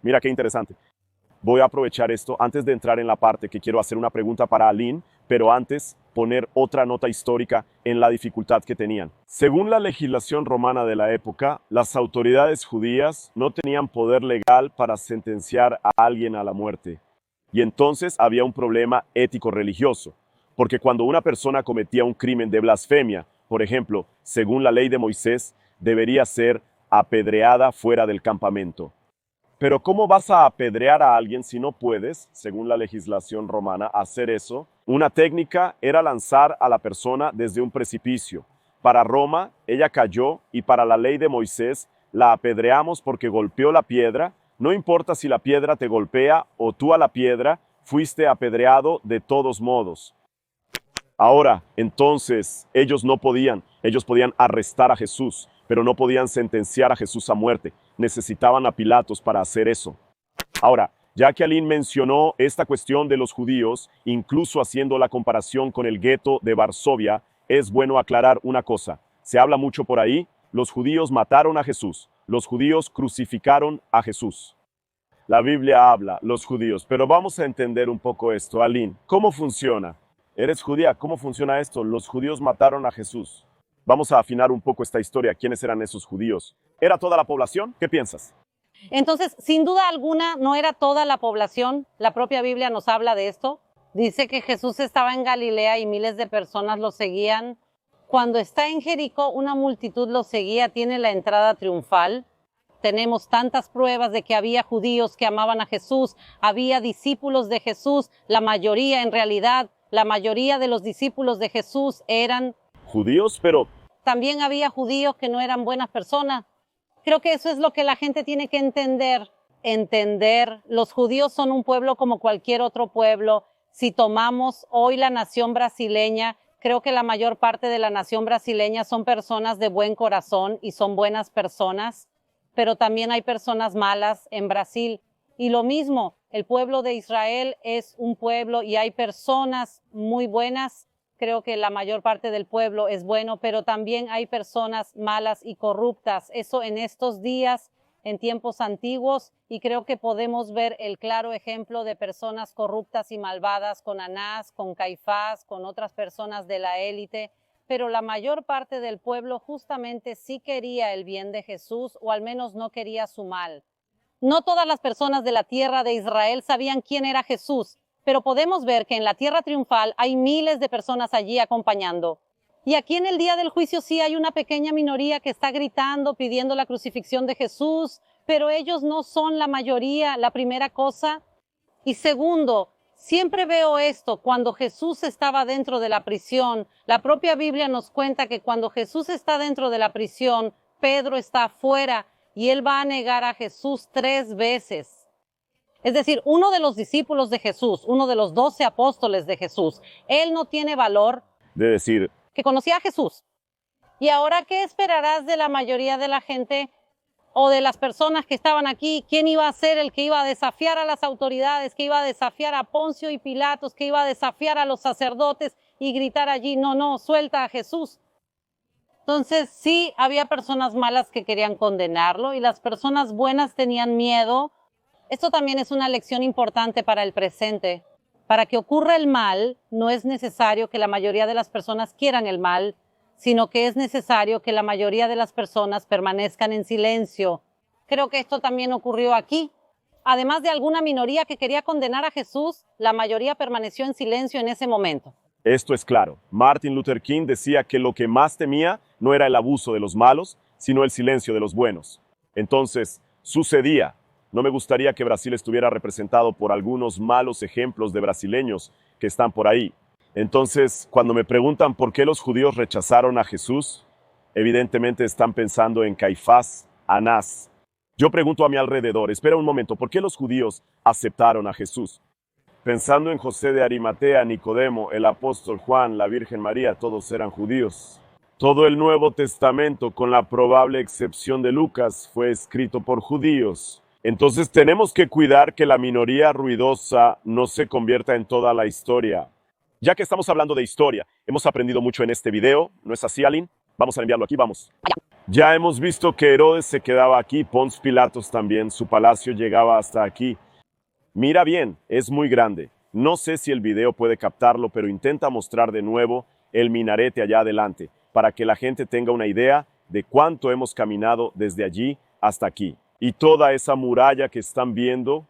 Mira qué interesante. Voy a aprovechar esto antes de entrar en la parte que quiero hacer una pregunta para Aline, pero antes poner otra nota histórica en la dificultad que tenían. Según la legislación romana de la época, las autoridades judías no tenían poder legal para sentenciar a alguien a la muerte. Y entonces había un problema ético-religioso, porque cuando una persona cometía un crimen de blasfemia, por ejemplo, según la ley de Moisés, debería ser apedreada fuera del campamento. Pero ¿cómo vas a apedrear a alguien si no puedes, según la legislación romana, hacer eso? Una técnica era lanzar a la persona desde un precipicio. Para Roma, ella cayó y para la ley de Moisés, la apedreamos porque golpeó la piedra. No importa si la piedra te golpea o tú a la piedra, fuiste apedreado de todos modos. Ahora, entonces, ellos podían arrestar a Jesús, pero no podían sentenciar a Jesús a muerte. Necesitaban a Pilatos para hacer eso. Ahora, Ya que Aline mencionó esta cuestión de los judíos, incluso haciendo la comparación con el gueto de Varsovia, es bueno aclarar una cosa. Se habla mucho por ahí, los judíos mataron a Jesús, los judíos crucificaron a Jesús. La Biblia habla, los judíos, pero vamos a entender un poco esto. Aline, ¿cómo funciona? ¿Eres judía? ¿Cómo funciona esto? Los judíos mataron a Jesús. Vamos a afinar un poco esta historia. ¿Quiénes eran esos judíos? ¿Era toda la población? ¿Qué piensas? Entonces, sin duda alguna, no era toda la población. La propia Biblia nos habla de esto. Dice que Jesús estaba en Galilea y miles de personas lo seguían. Cuando está en Jericó, una multitud lo seguía, tiene la entrada triunfal. Tenemos tantas pruebas de que había judíos que amaban a Jesús, había discípulos de Jesús, la mayoría de los discípulos de Jesús eran judíos, pero también había judíos que no eran buenas personas. Creo que eso es lo que la gente tiene que entender. Los judíos son un pueblo como cualquier otro pueblo. Si tomamos hoy la nación brasileña, creo que la mayor parte de la nación brasileña son personas de buen corazón y son buenas personas, pero también hay personas malas en Brasil. Y lo mismo, el pueblo de Israel es un pueblo y hay personas muy buenas. Creo que la mayor parte del pueblo es bueno, pero también hay personas malas y corruptas. Eso en estos días, en tiempos antiguos, y creo que podemos ver el claro ejemplo de personas corruptas y malvadas con Anás, con Caifás, con otras personas de la élite, pero la mayor parte del pueblo justamente sí quería el bien de Jesús, o al menos no quería su mal. No todas las personas de la tierra de Israel sabían quién era Jesús, pero podemos ver que en la tierra triunfal hay miles de personas allí acompañando. Y aquí en el día del juicio sí hay una pequeña minoría que está gritando, pidiendo la crucifixión de Jesús, pero ellos no son la mayoría, la primera cosa. Y segundo, siempre veo esto, cuando Jesús estaba dentro de la prisión, la propia Biblia nos cuenta que cuando Jesús está dentro de la prisión, Pedro está afuera y él va a negar a Jesús 3 veces. Es decir, uno de los discípulos de Jesús, uno de los 12 apóstoles de Jesús, él no tiene valor de decir que conocía a Jesús. ¿Y ahora qué esperarás de la mayoría de la gente o de las personas que estaban aquí? ¿Quién iba a ser el que iba a desafiar a las autoridades, que iba a desafiar a Poncio y Pilatos, que iba a desafiar a los sacerdotes y gritar allí, no, suelta a Jesús? Entonces sí, había personas malas que querían condenarlo y las personas buenas tenían miedo. Esto también es una lección importante para el presente. Para que ocurra el mal, no es necesario que la mayoría de las personas quieran el mal, sino que es necesario que la mayoría de las personas permanezcan en silencio. Creo que esto también ocurrió aquí. Además de alguna minoría que quería condenar a Jesús, la mayoría permaneció en silencio en ese momento. Esto es claro. Martin Luther King decía que lo que más temía no era el abuso de los malos, sino el silencio de los buenos. Entonces, sucedía. No me gustaría que Brasil estuviera representado por algunos malos ejemplos de brasileños que están por ahí. Entonces, cuando me preguntan por qué los judíos rechazaron a Jesús, evidentemente están pensando en Caifás, Anás. Yo pregunto a mi alrededor, espera un momento, ¿por qué los judíos aceptaron a Jesús? Pensando en José de Arimatea, Nicodemo, el apóstol Juan, la Virgen María, todos eran judíos. Todo el Nuevo Testamento, con la probable excepción de Lucas, fue escrito por judíos. Entonces tenemos que cuidar que la minoría ruidosa no se convierta en toda la historia. Ya que estamos hablando de historia, hemos aprendido mucho en este video, ¿no es así, Aline? Vamos a enviarlo aquí, vamos. Ya hemos visto que Herodes se quedaba aquí, Pons Pilatos también, su palacio llegaba hasta aquí. Mira bien, es muy grande. No sé si el video puede captarlo, pero intenta mostrar de nuevo el minarete allá adelante, para que la gente tenga una idea de cuánto hemos caminado desde allí hasta aquí. Y toda esa muralla que están viendo,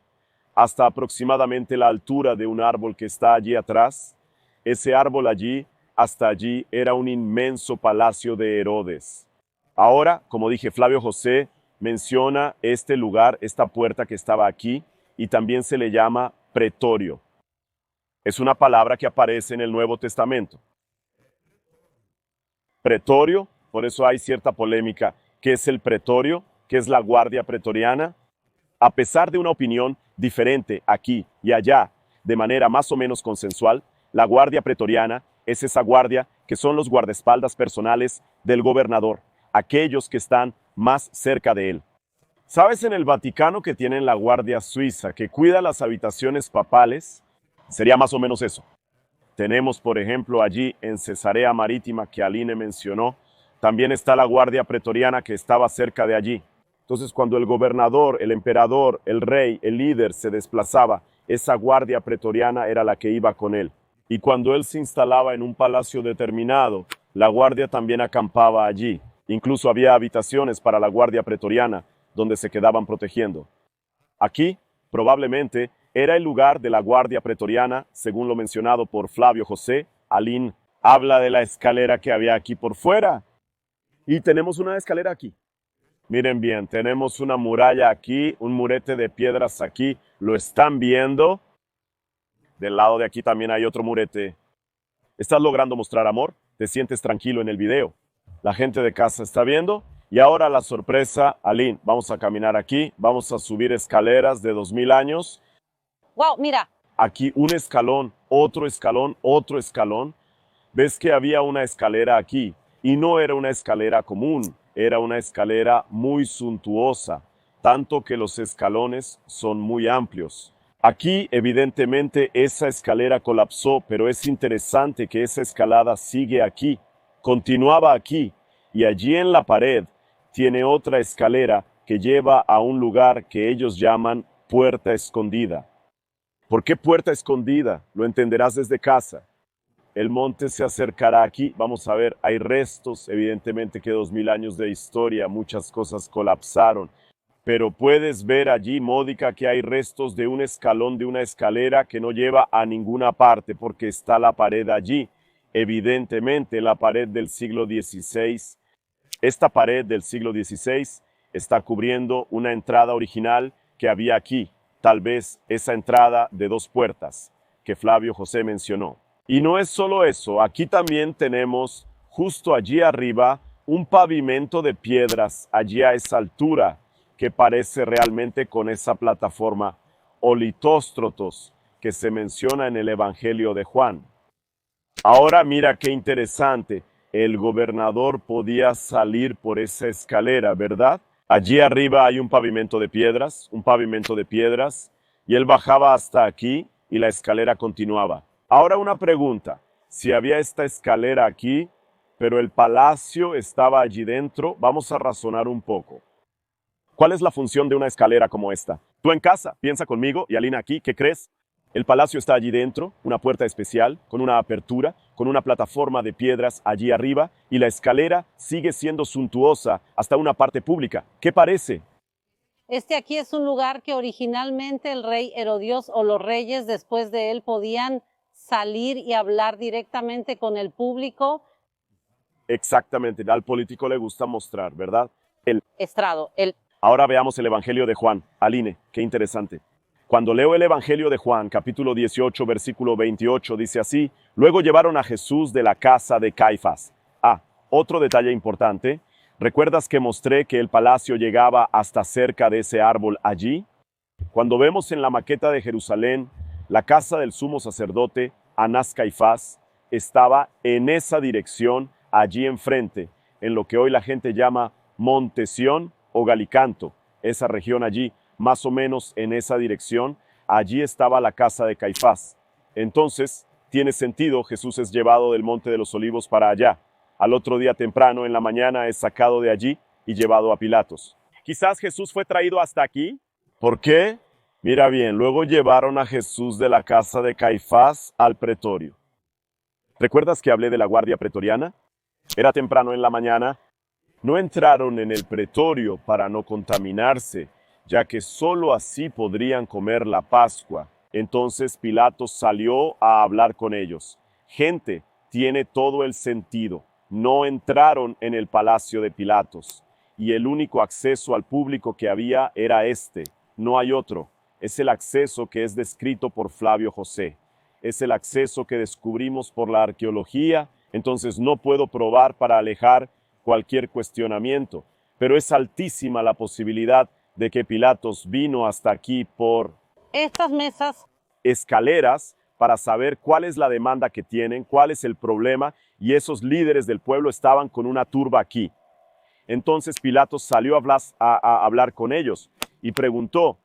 hasta aproximadamente la altura de un árbol que está allí atrás, ese árbol allí, hasta allí, era un inmenso palacio de Herodes. Ahora, como dije, Flavio José menciona este lugar, esta puerta que estaba aquí, y también se le llama pretorio. Es una palabra que aparece en el Nuevo Testamento. Pretorio, por eso hay cierta polémica. ¿Qué es el pretorio? ¿Qué es la guardia pretoriana? A pesar de una opinión diferente aquí y allá, de manera más o menos consensual, la guardia pretoriana es esa guardia que son los guardaespaldas personales del gobernador, aquellos que están más cerca de él. ¿Sabes en el Vaticano que tienen la Guardia Suiza que cuida las habitaciones papales? Sería más o menos eso. Tenemos, por ejemplo, allí en Cesarea Marítima, que Aline mencionó, también está la Guardia Pretoriana que estaba cerca de allí. Entonces, cuando el gobernador, el emperador, el rey, el líder se desplazaba, esa Guardia Pretoriana era la que iba con él. Y cuando él se instalaba en un palacio determinado, la Guardia también acampaba allí. Incluso había habitaciones para la Guardia Pretoriana, donde se quedaban protegiendo. Aquí, probablemente, era el lugar de la Guardia Pretoriana, según lo mencionado por Flavio José. Aline habla de la escalera que había aquí por fuera. Y tenemos una escalera aquí. Miren bien, tenemos una muralla aquí, un murete de piedras aquí. ¿Lo están viendo? Del lado de aquí también hay otro murete. ¿Estás logrando mostrar amor? ¿Te sientes tranquilo en el video? La gente de casa está viendo. Y ahora la sorpresa, Aline, vamos a caminar aquí, vamos a subir escaleras de 2000 años. Wow, mira. Aquí un escalón, otro escalón, otro escalón. Ves que había una escalera aquí y no era una escalera común, era una escalera muy suntuosa, tanto que los escalones son muy amplios. Aquí, evidentemente, esa escalera colapsó, pero es interesante que esa escalada sigue aquí, continuaba aquí, y allí en la pared tiene otra escalera que lleva a un lugar que ellos llaman puerta escondida. ¿Por qué puerta escondida? Lo entenderás desde casa. El monte se acercará aquí. Vamos a ver, hay restos, evidentemente que 2000 años de historia, muchas cosas colapsaron. Pero puedes ver allí, Módica, que hay restos de un escalón, de una escalera que no lleva a ninguna parte porque está la pared allí. Evidentemente, la pared del siglo XVI. Esta pared del siglo XVI está cubriendo una entrada original que había aquí. Tal vez esa entrada de 2 puertas que Flavio José mencionó. Y no es solo eso, aquí también tenemos justo allí arriba un pavimento de piedras, allí a esa altura, que parece realmente con esa plataforma o litóstrotos que se menciona en el Evangelio de Juan. Ahora mira qué interesante, el gobernador podía salir por esa escalera, ¿verdad? Allí arriba hay un pavimento de piedras, y él bajaba hasta aquí y la escalera continuaba. Ahora una pregunta, si había esta escalera aquí, pero el palacio estaba allí dentro, vamos a razonar un poco. ¿Cuál es la función de una escalera como esta? Tú en casa, piensa conmigo, y Alina aquí, ¿qué crees? El palacio está allí dentro, una puerta especial, con una apertura, con una plataforma de piedras allí arriba, y la escalera sigue siendo suntuosa hasta una parte pública. ¿Qué parece? Este aquí es un lugar que originalmente el rey Herodios o los reyes después de él podían salir y hablar directamente con el público. Exactamente, al político le gusta mostrar, ¿verdad? Estrado. Ahora veamos el Evangelio de Juan. Aline, qué interesante. Cuando leo el Evangelio de Juan, capítulo 18, versículo 28, dice así: luego llevaron a Jesús de la casa de Caifás. Otro detalle importante. ¿Recuerdas que mostré que el palacio llegaba hasta cerca de ese árbol allí? Cuando vemos en la maqueta de Jerusalén, la casa del sumo sacerdote, Anás Caifás, estaba en esa dirección, allí enfrente, en lo que hoy la gente llama Monte Sión o Galicanto, esa región allí, más o menos en esa dirección, allí estaba la casa de Caifás. Entonces, tiene sentido, Jesús es llevado del Monte de los Olivos para allá. Al otro día temprano, en la mañana, es sacado de allí y llevado a Pilatos. Quizás Jesús fue traído hasta aquí. ¿Por qué? Mira bien, luego llevaron a Jesús de la casa de Caifás al pretorio. ¿Recuerdas que hablé de la guardia pretoriana? Era temprano en la mañana. No entraron en el pretorio para no contaminarse, ya que sólo así podrían comer la Pascua. Entonces Pilatos salió a hablar con ellos. Gente, tiene todo el sentido. No entraron en el palacio de Pilatos, y el único acceso al público que había era este. No hay otro. Es el acceso que es descrito por Flavio José. Es el acceso que descubrimos por la arqueología, entonces no puedo probar para alejar cualquier cuestionamiento, pero es altísima la posibilidad de que Pilatos vino hasta aquí por estas mesas, escaleras, para saber cuál es la demanda que tienen, cuál es el problema, y esos líderes del pueblo estaban con una turba aquí. Entonces Pilatos salió a hablar con ellos y preguntó,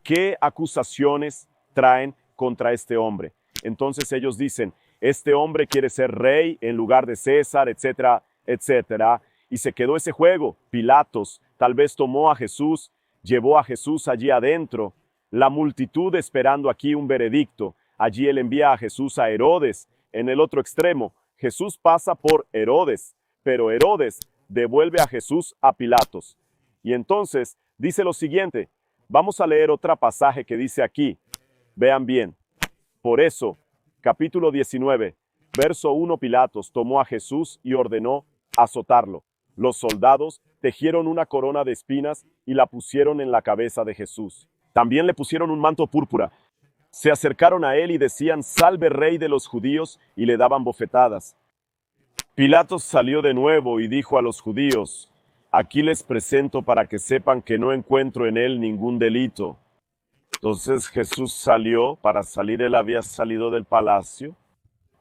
¿qué acusaciones traen contra este hombre? Entonces ellos dicen, este hombre quiere ser rey en lugar de César, etcétera, etcétera. Y se quedó ese juego. Pilatos tal vez tomó a Jesús, llevó a Jesús allí adentro, la multitud esperando aquí un veredicto. Allí él envía a Jesús a Herodes. En el otro extremo, Jesús pasa por Herodes, pero Herodes devuelve a Jesús a Pilatos. Y entonces dice lo siguiente, vamos a leer otro pasaje que dice aquí, vean bien, por eso, capítulo 19, verso 1, Pilatos tomó a Jesús y ordenó azotarlo. Los soldados tejieron una corona de espinas y la pusieron en la cabeza de Jesús. También le pusieron un manto púrpura. Se acercaron a él y decían, salve rey de los judíos, y le daban bofetadas. Pilatos salió de nuevo y dijo a los judíos, aquí les presento para que sepan que no encuentro en él ningún delito. Entonces Jesús salió, para salir él había salido del palacio.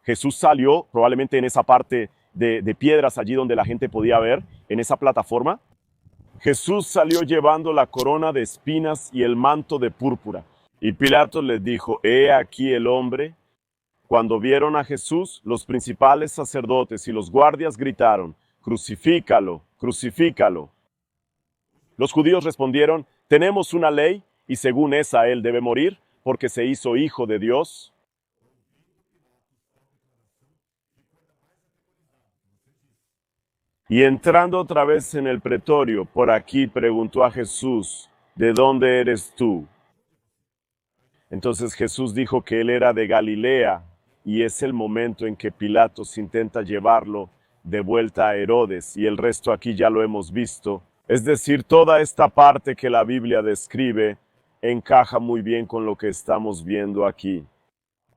Jesús salió probablemente en esa parte de piedras allí donde la gente podía ver, en esa plataforma. Jesús salió llevando la corona de espinas y el manto de púrpura. Y Pilatos les dijo, he aquí el hombre. Cuando vieron a Jesús, los principales sacerdotes y los guardias gritaron, crucifícalo, crucifícalo. Los judíos respondieron, tenemos una ley y según esa él debe morir porque se hizo hijo de Dios. Y entrando otra vez en el pretorio, por aquí preguntó a Jesús, ¿de dónde eres tú? Entonces Jesús dijo que él era de Galilea, y es el momento en que Pilatos intenta llevarlo de vuelta a Herodes, y el resto aquí ya lo hemos visto. Es decir, toda esta parte que la Biblia describe encaja muy bien con lo que estamos viendo aquí.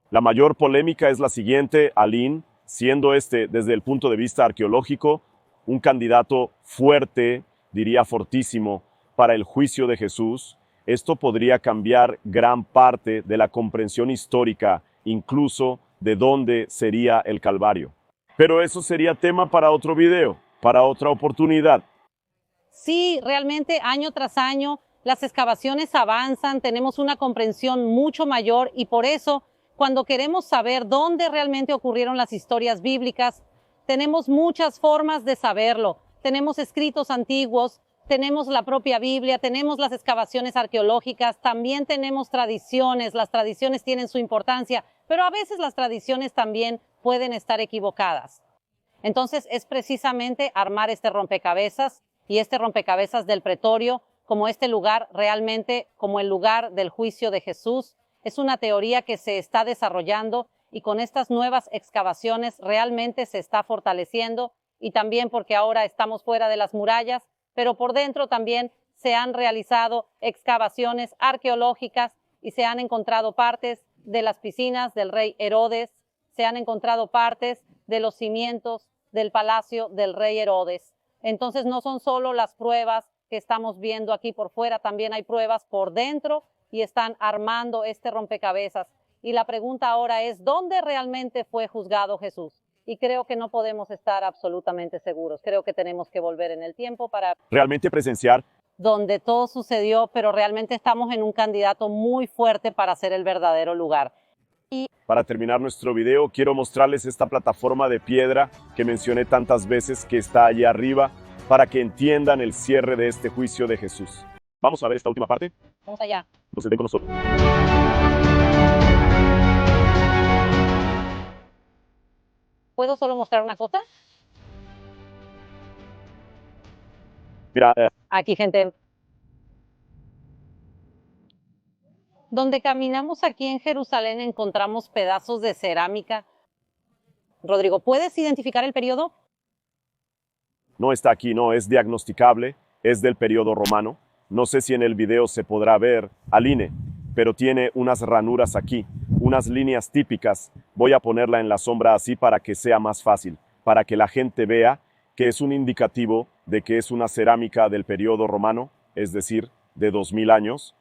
La mayor polémica es la siguiente, Aline, siendo desde el punto de vista arqueológico, un candidato fuerte, diría fortísimo, para el juicio de Jesús. Esto podría cambiar gran parte de la comprensión histórica, incluso de dónde sería el Calvario. Pero eso sería tema para otro video, para otra oportunidad. Sí, realmente año tras año las excavaciones avanzan, tenemos una comprensión mucho mayor y por eso cuando queremos saber dónde realmente ocurrieron las historias bíblicas, tenemos muchas formas de saberlo. Tenemos escritos antiguos, tenemos la propia Biblia, tenemos las excavaciones arqueológicas, también tenemos tradiciones, las tradiciones tienen su importancia, pero a veces las tradiciones también pueden estar equivocadas. Entonces es precisamente armar este rompecabezas y este rompecabezas del pretorio como este lugar realmente como el lugar del juicio de Jesús. Es una teoría que se está desarrollando y con estas nuevas excavaciones realmente se está fortaleciendo y también porque ahora estamos fuera de las murallas, pero por dentro también se han realizado excavaciones arqueológicas y se han encontrado partes de las piscinas del rey Herodes, se han encontrado partes de los cimientos del palacio del rey Herodes. Entonces no son solo las pruebas que estamos viendo aquí por fuera, también hay pruebas por dentro y están armando este rompecabezas. Y la pregunta ahora es, ¿dónde realmente fue juzgado Jesús? Y creo que no podemos estar absolutamente seguros. Creo que tenemos que volver en el tiempo para realmente presenciar donde todo sucedió, pero realmente estamos en un candidato muy fuerte para ser el verdadero lugar. Para terminar nuestro video, quiero mostrarles esta plataforma de piedra que mencioné tantas veces que está allí arriba para que entiendan el cierre de este juicio de Jesús. Vamos a ver esta última parte. Vamos allá. Entonces ven con nosotros. ¿Puedo solo mostrar una cosa? Mira, Aquí, gente. Donde caminamos aquí en Jerusalén encontramos pedazos de cerámica. Rodrigo, ¿puedes identificar el periodo? no está aquí, no, es diagnosticable, es del periodo romano. No sé si en el video se podrá ver, Aline, pero tiene unas ranuras aquí, unas líneas típicas. Voy a ponerla en la sombra así para que sea más fácil, para que la gente vea que es un indicativo de que es una cerámica del periodo romano, es decir, de 2000 años.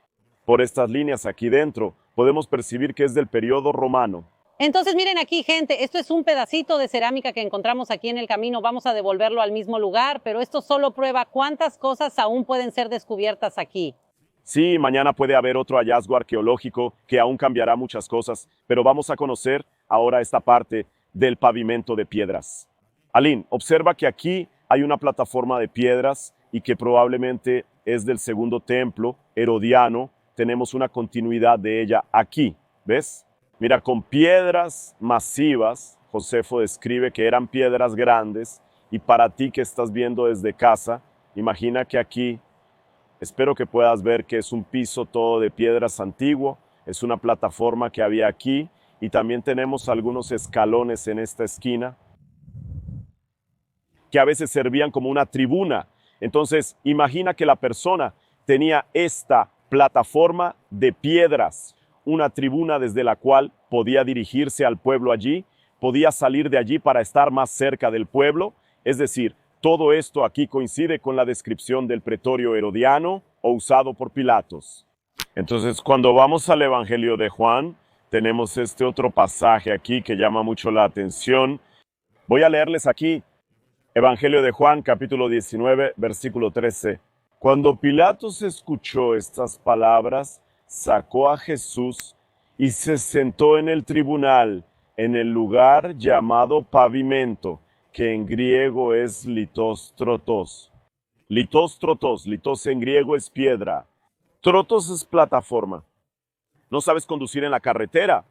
Por estas líneas aquí dentro podemos percibir que es del periodo romano. Entonces, miren aquí, gente, esto es un pedacito de cerámica que encontramos aquí en el camino. Vamos a devolverlo al mismo lugar, pero esto solo prueba cuántas cosas aún pueden ser descubiertas aquí. Sí, mañana puede haber otro hallazgo arqueológico que aún cambiará muchas cosas, pero vamos a conocer ahora esta parte del pavimento de piedras. Aline, observa que aquí hay una plataforma de piedras y que probablemente es del segundo templo herodiano. Tenemos una continuidad de ella aquí, ¿ves? Mira, con piedras masivas, Josefo describe que eran piedras grandes, y para ti que estás viendo desde casa, imagina que aquí, espero que puedas ver que es un piso todo de piedras antiguo, es una plataforma que había aquí, y también tenemos algunos escalones en esta esquina que a veces servían como una tribuna. Entonces, imagina que la persona tenía esta plataforma de piedras, una tribuna desde la cual podía dirigirse al pueblo allí, podía salir de allí para estar más cerca del pueblo. Es decir, todo esto aquí coincide con la descripción del pretorio herodiano o usado por Pilatos. Entonces, cuando vamos al Evangelio de Juan, tenemos este otro pasaje aquí que llama mucho la atención. Voy a leerles aquí, Evangelio de Juan, capítulo 19, versículo 13. Cuando Pilatos escuchó estas palabras, sacó a Jesús y se sentó en el tribunal, en el lugar llamado pavimento, que en griego es litos trotos. Litos trotos, litos en griego es piedra. Trotos es plataforma. ¿No sabes conducir en la carretera?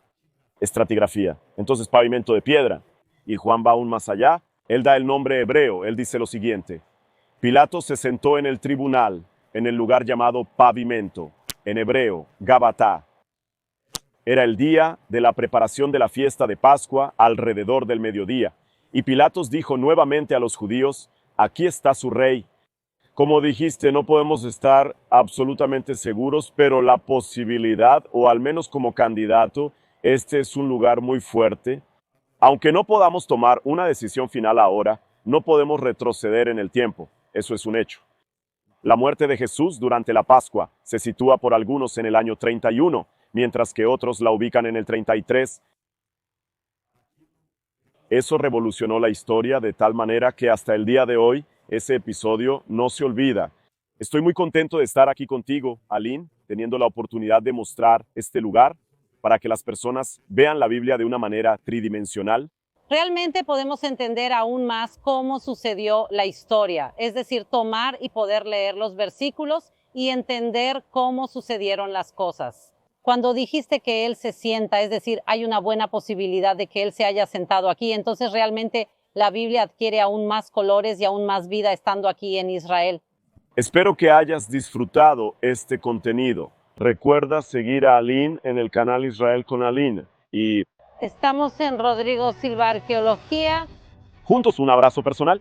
Estratigrafía. Entonces pavimento de piedra. Y Juan va aún más allá. Él da el nombre hebreo. Él dice lo siguiente. Pilato se sentó en el tribunal, en el lugar llamado pavimento, en hebreo, Gabatá. Era el día de la preparación de la fiesta de Pascua alrededor del mediodía. Y Pilatos dijo nuevamente a los judíos, aquí está su rey. Como dijiste, no podemos estar absolutamente seguros, pero la posibilidad, o al menos como candidato, este es un lugar muy fuerte. Aunque no podamos tomar una decisión final ahora, no podemos retroceder en el tiempo. Eso es un hecho. La muerte de Jesús durante la Pascua se sitúa por algunos en el año 31, mientras que otros la ubican en el 33. Eso revolucionó la historia de tal manera que hasta el día de hoy ese episodio no se olvida. Estoy muy contento de estar aquí contigo, Aline, teniendo la oportunidad de mostrar este lugar para que las personas vean la Biblia de una manera tridimensional. Realmente podemos entender aún más cómo sucedió la historia, es decir, tomar y poder leer los versículos y entender cómo sucedieron las cosas. Cuando dijiste que Él se sienta, es decir, hay una buena posibilidad de que Él se haya sentado aquí, entonces realmente la Biblia adquiere aún más colores y aún más vida estando aquí en Israel. Espero que hayas disfrutado este contenido. Recuerda seguir a Aline en el canal Israel con Aline y Estamos en Rodrigo Silva Arqueología. juntos un abrazo personal.